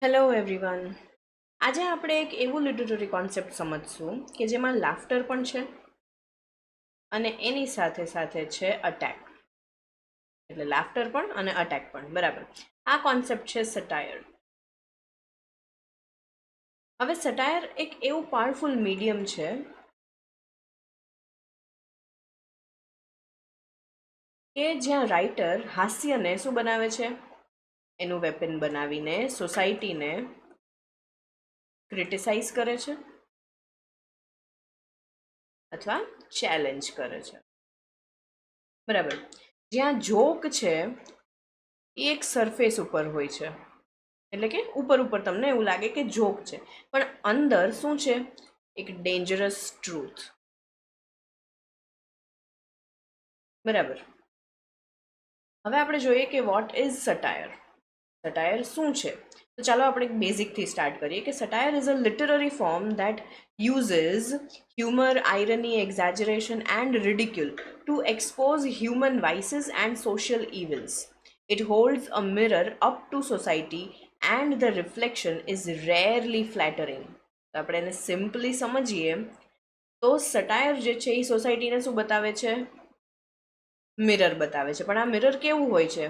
Hello everyone. આજે આપણે એક એવું લિટરેરી કોન્સેપ્ટ સમજશું કે જેમાં લાફ્ટર પણ છે અને એની સાથે સાથે છે અટેક. એટલે લાફ્ટર પણ અને અટેક પણ, બરાબર. આ કોન્સેપ્ટ છે સટાયર. હવે સટાયર એક એવું પાવરફુલ મીડિયમ છે કે જ્યાં રાઇટર હાસ્યને શું બનાવે છે, એનું વેપન બનાવીને સોસાયટીને ક્રિટિસાઇઝ કરે છે અથવા ચેલેન્જ કરે છે, બરાબર. જ્યાં જોક છે એ એક સરફેસ ઉપર હોય છે, એટલે કે ઉપર ઉપર તમને એવું લાગે કે જોક છે, પણ અંદર શું છે, એક ડેન્જરસ ટ્રુથ, બરાબર. હવે આપણે જોઈએ કે વોટ ઇઝ સટાયર. સટાયર શું છે? તો ચાલો આપણે એક બેઝિકથી સ્ટાર્ટ કરીએ કે સટાયર is a literary form that uses humor, irony, exaggeration, and ridicule to expose human vices and social evils. It holds a mirror up to society, and the reflection is rarely flattering. તો આપણે એને simply સમજીએ તો સટાયર જે છે એ સોસાયટીને શું બતાવે છે? મિરર બતાવે છે. પણ આ મિરર કેવું હોય છે?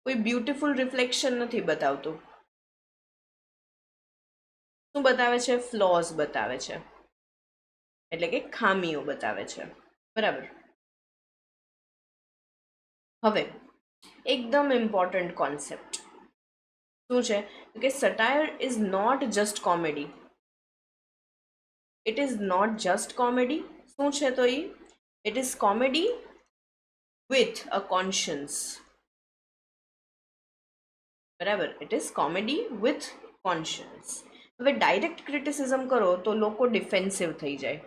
કોઈ બ્યુટીફુલ રિફ્લેક્શન નથી બતાવતું. શું બતાવે છે? ફ્લોઝ બતાવે છે, એટલે કે ખામીઓ બતાવે છે, બરાબર. હવે એકદમ ઇમ્પોર્ટન્ટ કોન્સેપ્ટ શું છે કે સટાયર is not just comedy. It is not just comedy. શું છે તો it is comedy with a conscience, બરાબર. It is comedy with conscience. હવે ડાયરેક્ટ ક્રિટિસિઝમ કરો તો લોકો ડિફેન્સિવ થઈ જાય,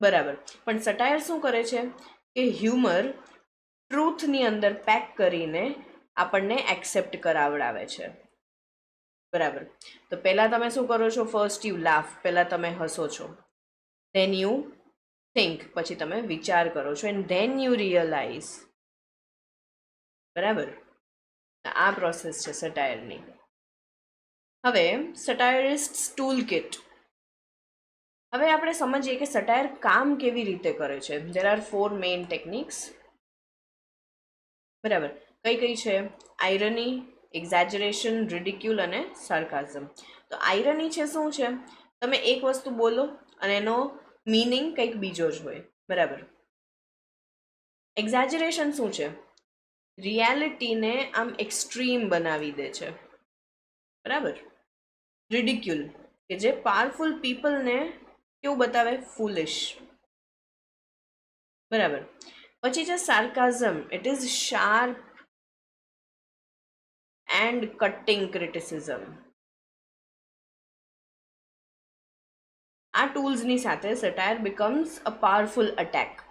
બરાબર. પણ સટાયર શું કરે છે કે હ્યુમર ટ્રુથની અંદર પેક કરીને આપણને એક્સેપ્ટ કરાવડાવે છે, બરાબર. તો પહેલા તમે શું કરો છો? ફર્સ્ટ યુ લાફ, પહેલા તમે હસો છો, ધેન યુ થિંક, પછી તમે વિચાર કરો છો, એન્ડ ધેન યુ રિયલાઇઝ, બરાબર. આ પ્રોસેસ છે સટાયરની. હવે સટાયરિસ્ટ ટૂલ કિટ. હવે આપણે સમજીએ કે સટાયર કામ કેવી રીતે કરે છે. ધેર આર 4 મેઇન ટેકનિક્સ, બરાબર. કઈ કઈ છે? આયરની, એક્ઝેજરેશન, રિડિક્યુલ અને સાર્કાઝમ. તો આયરની છે શું છે? તમે એક વસ્તુ બોલો અને એનો મીનિંગ કંઈક બીજો જ હોય, બરાબર. એક્ઝેજરેશન શું છે? રિયાલિટીને આમ એક્સ્ટ્રીમ બનાવી દે છે, બરાબર. રિડિક્યુલ કે જે પાવરફુલ પીપલને કેવું બતાવે? ફૂલિશ, બરાબર. પછી છે સાર્કાઝમ. It is sharp and cutting criticism. આ ટૂલ્સની સાથે સટાયર બિકમ્સ અ પાવરફુલ અટેક.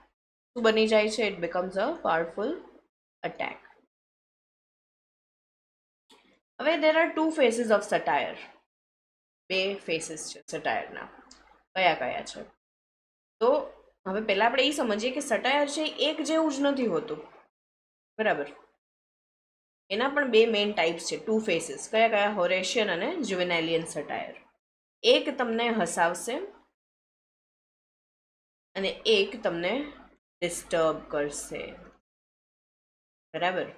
શું બની જાય છે? It becomes a powerful attack. હવે દેર આર 2 ફેસીસ ઓફ સટાયર. બે ફેસીસ છે સટાયરના. કયા કયા છે? તો હવે પહેલા આપણે એ સમજીએ કે સટાયર છે એક જેવું જ નથી હોતું, બરાબર. એના પણ બે મેઇન ટાઈપ્સ છે, 2 ફેસીસ. કયા કયા? હોરેશિયન અને જુવેનાલિયન સટાયર. એક તમને હસાવશે અને એક તમને ડિસ્ટર્બ કરશે, બરાબર.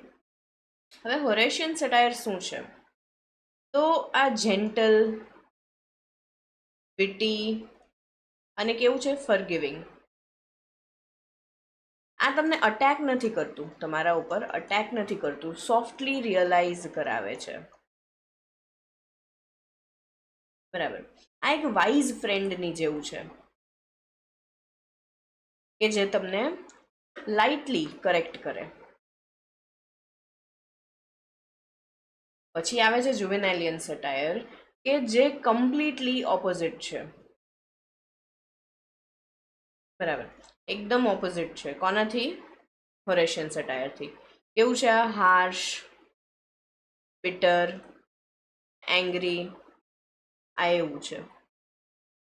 હવે હોરેશિયન સટાયર શું છે? તો આ જેન્ટલ, વિટી અને કેવું છે? ફરગિવિંગ. આ તમને અટેક નથી કરતું, તમારા ઉપર અટેક નથી કરતું, સોફ્ટલી રિયલાઇઝ કરાવે છે, બરાબર. આ એક વાઇઝ ફ્રેન્ડની જેવું છે કે જે તમને લાઇટલી કરેક્ટ કરે. પછી આવે છે જુવેનાલિયન સટાયર કે જે કમ્પ્લીટલી ઓપોઝિટ છે, બરાબર. એકદમ ઓપોઝિટ છે. કોનાથી? હોરેશિયન સટાયરથી. કેવું છે આ? હાર્શ, બિટર, એંગ્રી, આ એવું છે.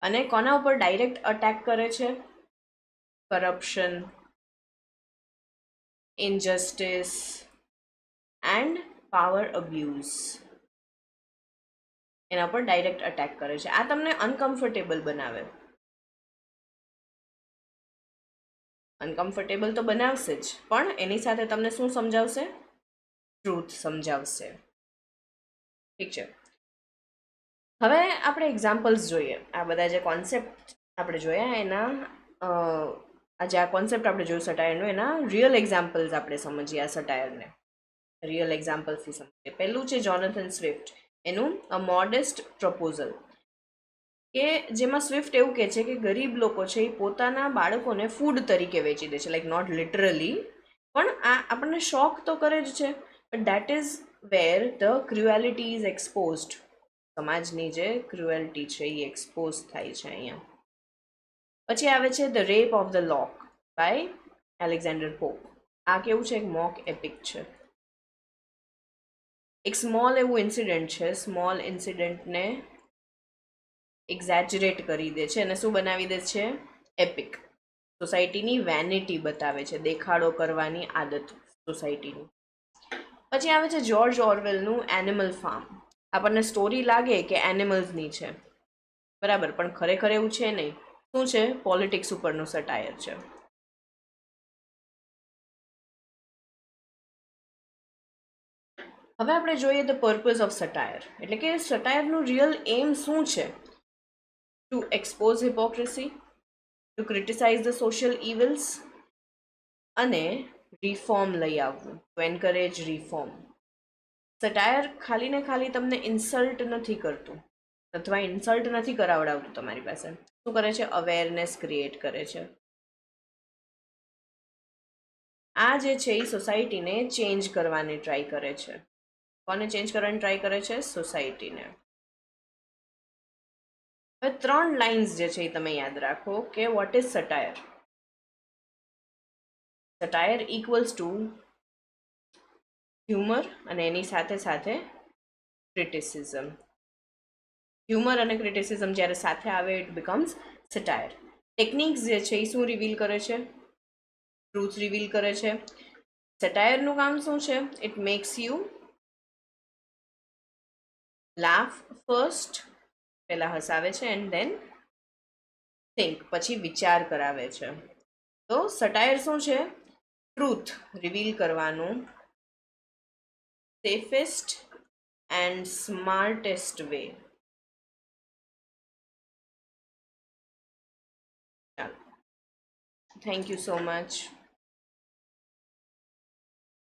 અને કોના ઉપર ડાયરેક્ટ અટેક કરે છે? Corruption, injustice end power abuse, એના પર ડાયરેક્ટ અટેક કરે છે. આ તમને અનકમ્ફર્ટેબલ બનાવે. અનકમ્ફર્ટેબલ તો બનાવશે જ, પણ એની સાથે તમને શું સમજાવશે? ટ્રુથ સમજાવશે. ઠીક છે. હવે આપણે એક્ઝામ્પલ્સ જોઈએ. આ બધા જે કોન્સેપ્ટ આપણે જોયા એના આજે આ કોન્સેપ્ટ આપણે જોયું સટાયરનું, એના રિયલ એક્ઝામ્પલ્સ આપણે સમજીએ. આ સટાયરને રિયલ એક્ઝામ્પલ્સથી સમજીએ. પહેલું છે જોનાથન સ્વિફ્ટ, એનું અ મોડેસ્ટ પ્રપોઝલ, કે જેમાં સ્વિફ્ટ એવું કહે છે કે ગરીબ લોકો છે એ પોતાના બાળકોને ફૂડ તરીકે વેચી દે છે, લાઈક નોટ લિટરલી, પણ આ આપણને શોખ તો કરે જ છે. But that is wear the ક્રુએલિટી is exposed. સમાજની જે ક્રુએલિટી છે એ એક્સપોઝ થાય છે અહીંયા. પછી આવે છે the rape of the lock by Alexander Pope. આ કેવું છે? એક મોક એપિક છે. એક સ્મોલ એવું ઇન્સિડન્ટ છે, સ્મોલ ઇન્સિડન્ટને એક્ઝેજરેટ કરી દે છે અને શું બનાવી દે છે? એપિક. સોસાયટીની વેનિટી બતાવે છે, દેખાડો કરવાની આદત સોસાયટીની. પછી આવે છે જ્યોર્જ ઓરવેલનું એનિમલ ફાર્મ. આપણને સ્ટોરી લાગે કે એનિમલ્સની છે, બરાબર, પણ ખરેખર એવું છે નહીં. શું છે? પોલિટિક્સ ઉપરનું સટાયર છે. હવે આપણે જોઈએ ધ પર્પઝ ઓફ સટાયર, એટલે કે સટાયરનું રિયલ એમ શું છે? Two expose hypocrisy, two criticise the social ઇવિલ્સ, અને રિફોર્મ લઈ આવવું, ટુ એન્કરેજ રિફોર્મ. સટાયર ખાલી ને ખાલી તમને ઇન્સલ્ટ નથી કરતું, અથવા ઇન્સલ્ટ નથી કરાવડાવતું તમારી પાસે. શું કરે છે? અવેરનેસ ક્રિએટ કરે છે. આ જે છે એ સોસાયટીને ચેન્જ કરવાની ટ્રાય કરે છે. કોને ચેન્જ કરવાની ટ્રાય કરે છે? સોસાયટીને. હવે 3 લાઇન્સ જે છે એ તમે યાદ રાખો કે what is સટાયર. સટાયર equals to humour અને એની સાથે સાથે ક્રિટિસિઝમ. હ્યુમર અને ક્રિટિસિઝમ જ્યારે સાથે આવે ઇટ બીકમ્સ સટાયર. ટેકનિક્સ જે છે એ શું રિવીલ કરે છે? ટ્રુથ રિવીલ કરે છે. સટાયરનું કામ શું છે? It makes you laugh first, પહેલા હસાવે છે, એન્ડ ધેન થિંક, પછી વિચાર કરાવે છે. તો સટાયર શું છે? ટ્રુથ રિવીલ કરવાનું સેફેસ્ટ એન્ડ સ્માર્ટેસ્ટ વે. ચાલો, થેન્ક યુ સો મચ.